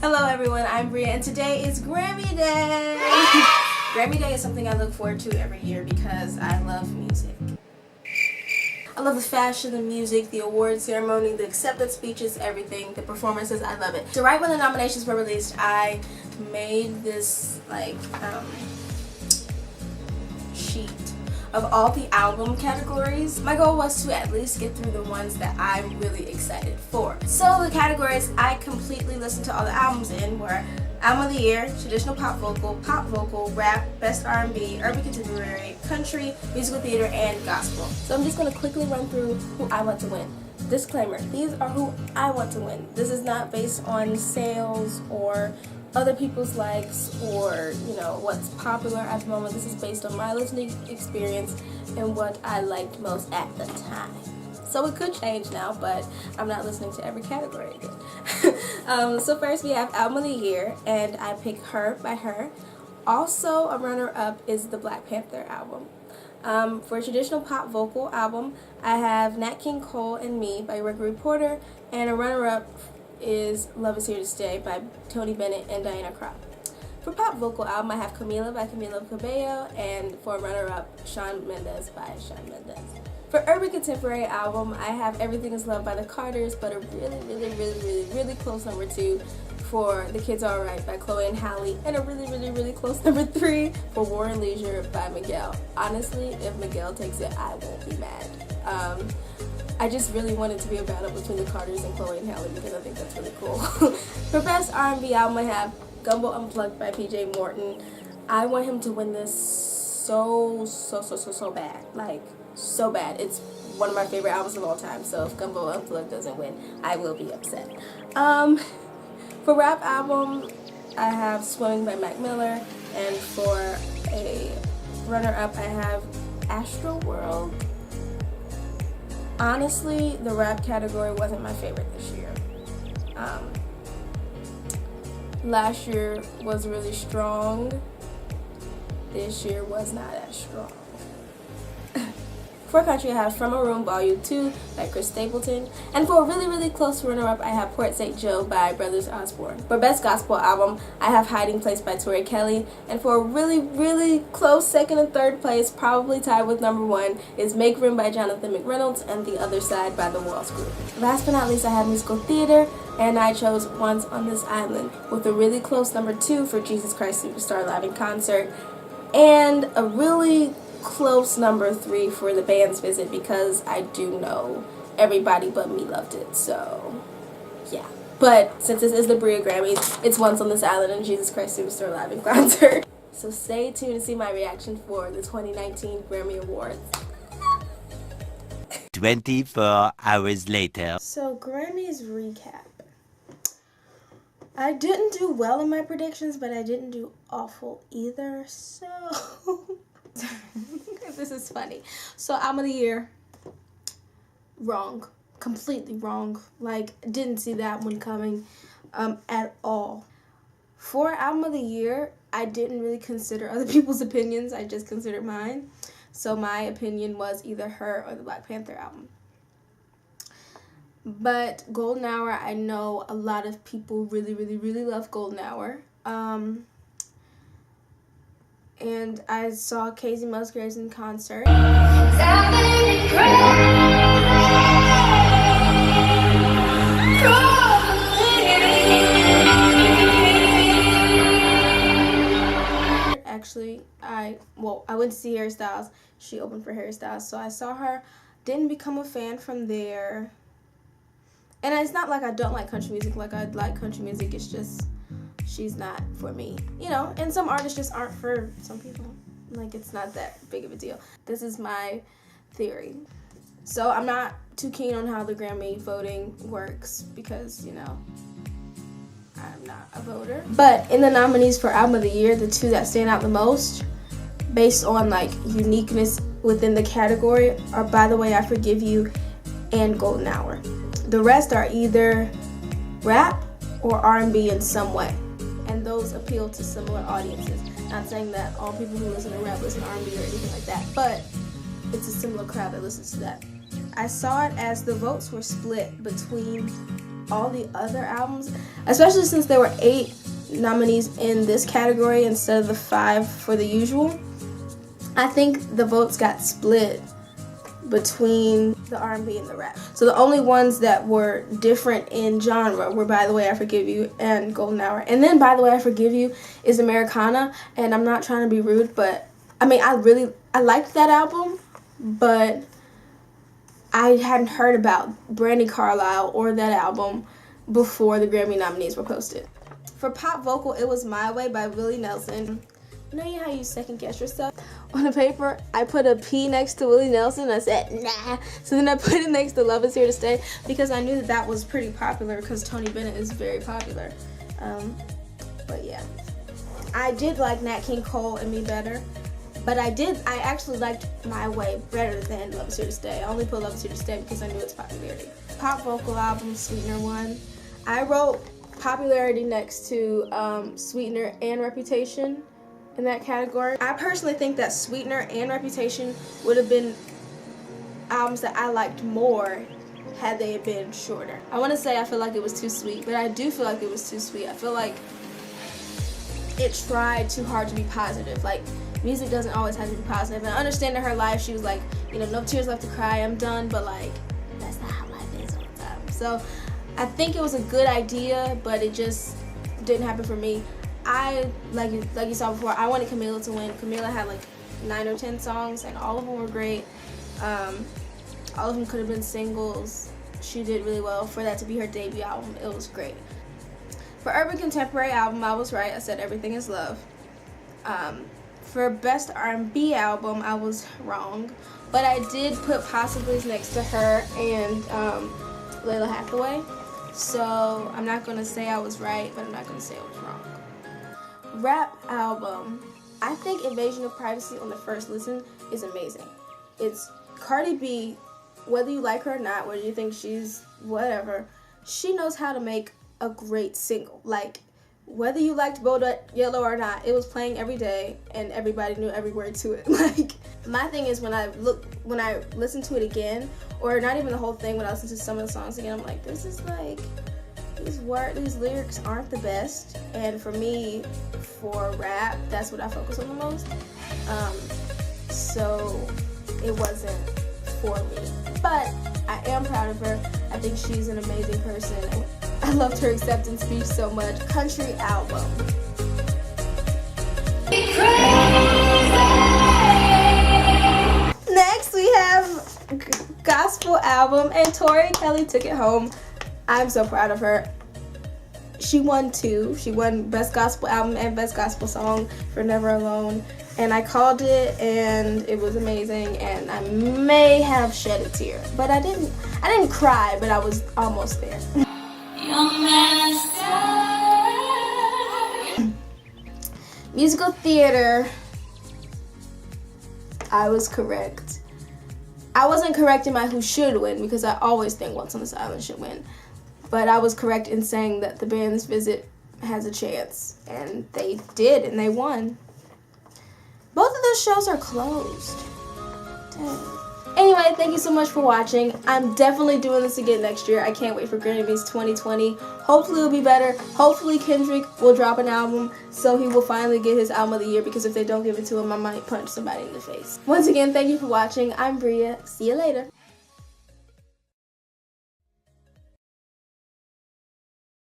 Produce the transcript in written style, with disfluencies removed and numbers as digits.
Hello everyone, I'm Bria and today is Grammy Day! Grammy Day is something I look forward to every year because I love music. I love the fashion, the music, the award ceremony, the acceptance speeches, everything, the performances, I love it. So right when the nominations were released, I made this sheet of all the album categories. My goal was to at least get through the ones that I'm really excited for. So the categories I completely listened to all the albums in were Album of the Year, Traditional Pop Vocal, Rap, Best R&B, Urban Contemporary, Country, Musical Theater, and Gospel. So I'm just going to quickly run through who I want to win. Disclaimer, these are who I want to win. This is not based on sales or other people's likes or, what's popular at the moment. This is based on my listening experience and what I liked most at the time. So it could change now, but I'm not listening to every category again. So first we have Album of the Year, and I pick Her by Her. Also a runner-up is the Black Panther album. For Traditional Pop Vocal album, I have Nat King Cole and Me by Gregory Porter, and a runner-up is Love Is Here to Stay by Tony Bennett and Diana Krall. For Pop Vocal album, I have Camila by Camila Cabello, and for runner-up, Shawn Mendes by Shawn Mendes. For Urban Contemporary album, I have Everything Is Love by the Carters, but a really close number 2 for The Kids Are Alright by Chloe and Halle, and a really close number 3 for War and Leisure by Miguel. Honestly, if Miguel takes it, I won't be mad. I just really want it to be a battle between the Carters and Chloe and Halle because I think that's really cool. For Best R&B album, I have Gumbo Unplugged by PJ Morton. I want him to win this so bad. Like, so bad. It's one of my favorite albums of all time, so if Gumbo Unplugged doesn't win, I will be upset. For Rap album, I have Swimming by Mac Miller, and for a runner-up, I have Astro World. Honestly, the rap category wasn't my favorite this year. Last year was really strong. This year was not as strong. For Country, I have From a Room Volume 2 by Chris Stapleton. And for a really close runner-up, I have Port St. Joe by Brothers Osborne. For Best Gospel Album, I have Hiding Place by Tori Kelly. And for a really close second and third place, probably tied with number 1, is Make Room by Jonathan McReynolds and The Other Side by The Walls Group. Last but not least, I have Musical Theater, and I chose Once on This Island, with a really close number 2 for Jesus Christ Superstar Live in Concert, and a really close number 3 for The Band's Visit, because I do know everybody but me loved it, so yeah. But since this is the Bria Grammys, it's Once on This Island and Jesus Christ Superstar Live in Concert. So stay tuned to see my reaction for the 2019 Grammy Awards. 24 hours later. So Grammys recap. I didn't do well in my predictions, but I didn't do awful either, so this is funny. So Album of the Year, wrong. Completely wrong. Like, didn't see that one coming at all. For Album of the Year, I didn't really consider other people's opinions. I just considered mine. So my opinion was either Her or the Black Panther album. But Golden Hour, I know a lot of people really love Golden Hour. And I saw Casey Musgraves in concert. Actually, I went to see Harry Styles. She opened for Harry Styles, so I saw her. Didn't become a fan from there. And it's not like I don't like country music. Like, I like country music. It's just, she's not for me. And some artists just aren't for some people. Like, it's not that big of a deal. This is my theory. So I'm not too keen on how the Grammy voting works because, I'm not a voter. But in the nominees for Album of the Year, the 2 that stand out the most, based on, like, uniqueness within the category, are By the Way I Forgive You and Golden Hour. The rest are either rap or R&B in some way, and those appeal to similar audiences. Not saying that all people who listen to rap listen to R&B or anything like that, but it's a similar crowd that listens to that. I saw it as the votes were split between all the other albums, especially since there were 8 nominees in this category instead of the 5 for the usual. I think the votes got split between the R&B and the rap. So the only ones that were different in genre were By the Way I Forgive You and Golden Hour. And then By the Way I Forgive You is Americana, and I'm not trying to be rude, but I mean, I liked that album, but I hadn't heard about Brandi Carlile or that album before the Grammy nominees were posted. For pop vocal, it was My Way by Willie Nelson. You know how you second guess yourself? On the paper, I put a P next to Willie Nelson. I said, nah. So then I put it next to Love Is Here to Stay because I knew that that was pretty popular because Tony Bennett is very popular. But yeah. I did like Nat King Cole and Me better. But I actually liked My Way better than Love Is Here to Stay. I only put Love Is Here to Stay because I knew its popularity. Pop vocal album, Sweetener won. I wrote popularity next to Sweetener and Reputation in that category. I personally think that Sweetener and Reputation would have been albums that I liked more had they been shorter. I want to say I feel like it was too sweet, but I do feel like it was too sweet. I feel like it tried too hard to be positive. Like, music doesn't always have to be positive. And I understand in her life she was like, you know, no tears left to cry, I'm done, but like, that's not how life is all the time. So I think it was a good idea, but it just didn't happen for me. Like you saw before, I wanted Camila to win. Camila had like 9 or 10 songs, and all of them were great. All of them could have been singles. She did really well. For that to be her debut album, it was great. For Urban Contemporary Album, I was right. I said Everything Is Love. For Best R&B Album, I was wrong. But I did put Possibly's next to her and Layla Hathaway. So I'm not going to say I was right, but I'm not going to say I was wrong. Rap album, I think Invasion of Privacy on the first listen is amazing. It's Cardi B, whether you like her or not, whether you think she's whatever, she knows how to make a great single. Like, whether you liked Bodak Yellow or not, it was playing every day and everybody knew every word to it. Like, my thing is when I listen to it again, or not even the whole thing, when I listen to some of the songs again, I'm like, this is like, these lyrics aren't the best. And for me, for rap, that's what I focus on the most. So it wasn't for me. But I am proud of her. I think she's an amazing person. And I loved her acceptance speech so much. Country album. Next we have gospel album, and Tori Kelly took it home. I'm so proud of her. She won 2. She won Best Gospel Album and Best Gospel Song for Never Alone. And I called it, and it was amazing, and I may have shed a tear. But I didn't cry, but I was almost there. Musical theater, I was correct. I wasn't correct in my who should win, because I always think Once on This Island should win. But I was correct in saying that The Band's Visit has a chance. And they did, and they won. Both of those shows are closed. Dang. Anyway, thank you so much for watching. I'm definitely doing this again next year. I can't wait for Grammys 2020. Hopefully it'll be better. Hopefully Kendrick will drop an album so he will finally get his album of the year, because if they don't give it to him, I might punch somebody in the face. Once again, thank you for watching. I'm Bria. See you later.